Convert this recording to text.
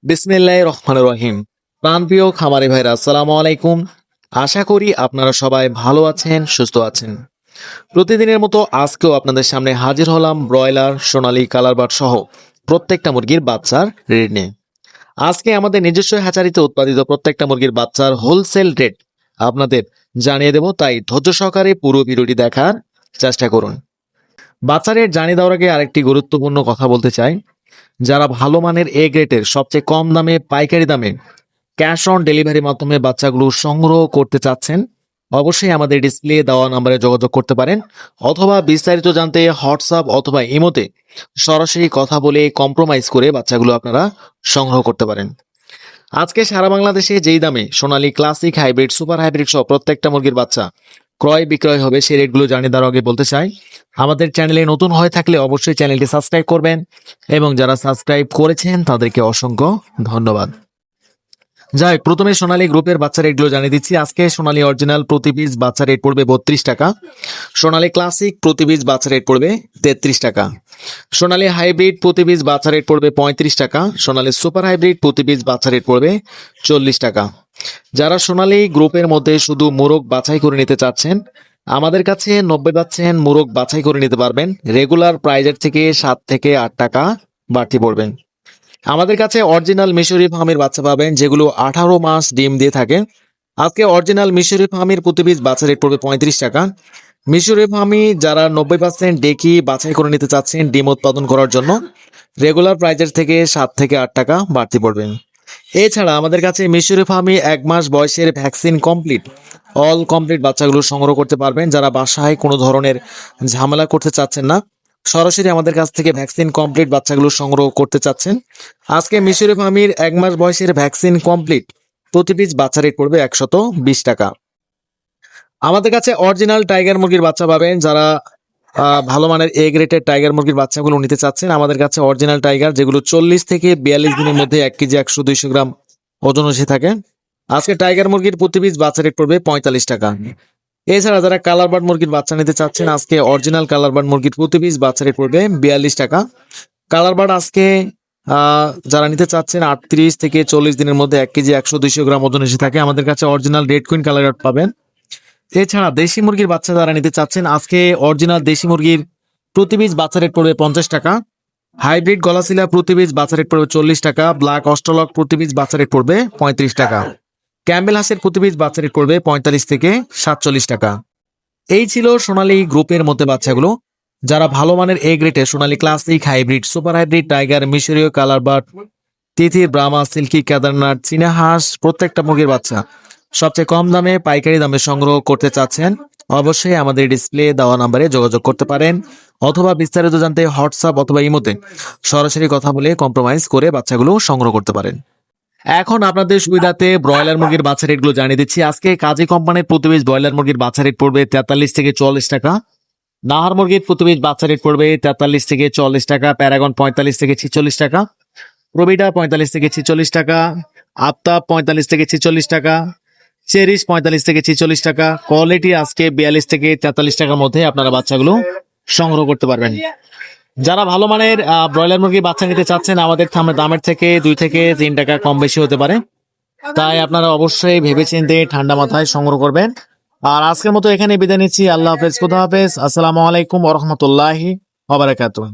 বিসমিল্লাহির রহমানির রহিম। প্রাণপ্রিয় খামারি ভাইরা, আসসালামু আলাইকুম। আশা করি আপনারা সবাই ভালো আছেন, সুস্থ আছেন। প্রতিদিনের মতো আজকেও আপনাদের সামনে হাজির হলাম ব্রয়লার, সোনালী, কালারবার্ড সহ প্রত্যেকটা মুরগির বাচ্চার রেট নিয়ে। আজকে আমাদের নিজস্ব হ্যাচারিতে উৎপাদিত প্রত্যেকটা মুরগির বাচ্চার হোলসেল রেট আপনাদের জানিয়ে দেব, তাই ধৈর্য সহকারে পুরো ভিডিওটি দেখার চেষ্টা করুন। বাচ্চা রেট জানিয়ে দেওয়ার আগে আরেকটি গুরুত্বপূর্ণ কথা বলতে চাই। যারা ভালো মানের এ গ্রেডের সবচেয়ে কম দামে পাইকারি দামে ক্যাশ অন ডেলিভারির মাধ্যমে বাচ্চাগুলো সংগ্রহ করতে চাচ্ছেন, অবশ্যই আমাদের ডিসপ্লে দেওয়া নম্বরে যোগাযোগ করতে পারেন, অথবা বিস্তারিত জানতে হোয়াটসঅ্যাপ অথবা ইমোতে সরাসরি কথা বলে কম্প্রোমাইজ করে বাচ্চাগুলো আপনারা সংগ্রহ করতে পারেন। আজকে সারা বাংলাদেশে যেই দামে সোনালী, ক্লাসিক, হাইব্রিড, সুপার হাইব্রিড সহ প্রত্যেকটা মুরগির বাচ্চা ক্রয় বিক্রয় হবে, সেই রেটগুলো জানিয়ে দেওয়ার আগে বলতে চাই, আমাদের চ্যানেলে নতুন হয়ে থাকলে অবশ্যই চ্যানেলটি সাবস্ক্রাইব করবেন, এবং যারা সাবস্ক্রাইব করেছেন তাদেরকে অসংখ্য ধন্যবাদ। যাই প্রথমে সোনালী গ্রুপের বাচ্চা রেটগুলো জানিয়ে দিচ্ছি। আজকে সোনালী অরিজিনাল প্রতি পিস বাচ্চা রেট পড়বে 32 টাকা, সোনালী ক্লাসিক প্রতি পিস বাচ্চা রেট পড়বে 33 টাকা, সোনালী হাইব্রিড প্রতি পিস বাচ্চা রেট পড়বে 35 টাকা, সোনালী সুপার হাইব্রিড প্রতি পিস বাচ্চা রেট পড়বে 40 টাকা। যারা সোনালী গ্রুপের মধ্যে শুধু মোরগ বাছাই করে নিতে চাচ্ছেন, আমাদের কাছে 90% মোরগ বাছাই করে নিতে পারবেন। রেগুলার প্রাইজের থেকে 7 থেকে 8 টাকা বাড়তি পড়বেন। আমাদের কাছে অরিজিনাল মিশরি ফার্মের বাচ্চা পাবেন, যেগুলো 18 মাস ডিম দিয়ে থাকে। আজকে অরিজিনাল মিশরি ফার্মের প্রতি পিস বাচ্চা রেট পড়বে 35 টাকা। মিশরি ফার্মি যারা 90% ডেকি বাছাই করে নিতে চাচ্ছেন ডিম উৎপাদন করার জন্য, রেগুলার প্রাইজের থেকে 7 থেকে 8 টাকা বাড়তি পড়বেন। এছাড়া আমাদের কাছে মিশরি ফার্মি 1 মাস বয়সের ভ্যাকসিন কমপ্লিট অল কমপ্লিট বাচ্চাগুলো সংগ্রহ করতে পারবেন। যারা বাসায় কোনো ধরনের ঝামেলা করতে চাচ্ছেন না, সরাসরি আমাদের কাছ থেকে ভ্যাকসিন কমপ্লিট বাচ্চাগুলো সংগ্রহ করতে চাচ্ছেন, আজকে মিশরি ফার্মির 1 মাস বয়সের ভ্যাকসিন কমপ্লিট প্রতি পিস বাচ্চা রেট পড়বে 120 টাকা। আমাদের কাছে অরিজিনাল টাইগার মুরগির বাচ্চা পাবেন। যারা ভালো মানের এ গ্রেডের টাইগার মুরগির বাচ্চাগুলো নিতে চাচ্ছেন, আমাদের কাছে অরিজিনাল টাইগার, যেগুলো 40 থেকে 42 দিনের মধ্যে 1 কেজি 100-200 গ্রাম ওজন এসে থাকে। আজকে টাইগার মুরগির প্রতি পিস বাচ্চা রেট পড়বে 45 টাকা। এছাড়া যারা কালারবার্ড মুরগির বাচ্চা নিতে চাচ্ছেন, আজকে অরিজিনাল কালারবার্ড মুরগির প্রতি পিস বাচ্চা রেট পড়বে 42 টাকা। কালারবার্ড আজকে যারা নিতে চাচ্ছেন 38 থেকে 40 দিনের মধ্যে 1 কেজি 100-200 গ্রাম ওজন এসে থাকে, আমাদের কাছে অরিজিনাল রেড কুইন কালারবার্ড পাবেন। এছাড়া দেশি মুরগির বাচ্চা যারা নিতে চাচ্ছেন, আজকে অরিজিনাল দেশি মুরগির প্রতি পিস বাচ্চা রেট পড়বে 50 টাকা। হাইব্রিড গলাশিলা প্রতি পিস বাচ্চা রেট পড়বে 40 টাকা। ব্ল্যাক অস্ট্রলক প্রতি পিস বাচ্চা রেট পড়বে 35 টাকা। ক্যাম্বেল হাঁসের প্রতি পিস বাচ্চা রেট পড়বে 45 থেকে 47 টাকা। এই ছিল সোনালী গ্রুপের মধ্যে বাচ্চাগুলো। যারা ভালো মানের এ গ্রেডে Sonali classic, hybrid, super hybrid, tiger, মিশরীয়, কালারবার্ড, তিথির, ব্রাহ্মা, সিল্কি, কেদারনাথ, চীনা হাঁস প্রত্যেকটা মুরগির বাচ্চা সবচেয়ে কম দামে পাইকারি দামে সংগ্রহ করতে চাচ্ছেন, অবশ্যই আমাদের ডিসপ্লে দেওয়া নম্বরে যোগাযোগ করতে পারেন, অথবা বিস্তারিত জানতে হোয়াটসঅ্যাপ অথবা ইমোতে সরাসরি কথা বলে কম্প্রোমাইজ করে বাচ্চাগুলো সংগ্রহ করতে পারেন। এখন আপনাদের সুবিধাতে ব্রয়লার মুরগির বাচ্চা রেটগুলো জানিয়ে দিচ্ছি। আজকে কাজী কোম্পানির প্রতি পিস ব্রয়লার মুরগির বাচ্চা রেট পড়বে 43 থেকে 44 টাকা। নাহার মুরগির প্রতি পিস বাচ্চা রেট পড়বে 43 থেকে 44 টাকা। প্যারাগন 45 থেকে 46 টাকা। প্রবিটা 45 থেকে 46 টাকা। আফতাব 45 থেকে 46 টাকা। চেরিশ 45 থেকে 46 টাকা। কোয়ালিটি আজকে 42 থেকে 43 টাকার মধ্যে আপনারা বাচ্চাগুলো সংগ্রহ করতে পারবেন। যারা ভালো মানের ব্রয়লার মুরগির বাচ্চা নিতে চাচ্ছেন, আমাদের দামের থেকে 2 থেকে 3 টাকা কম বেশি হতে পারে, তাই আপনারা অবশ্যই ভেবেচিন্তে ঠান্ডা মাথায় সংগ্রহ করবেন। আর আজকের মতো এখানে বিদায় নিচ্ছি। আল্লাহ হাফেজ, খুদা হাফেজ, আসসালামু আলাইকুম ওয়া রাহমাতুল্লাহি ওয়া বারাকাতুহু।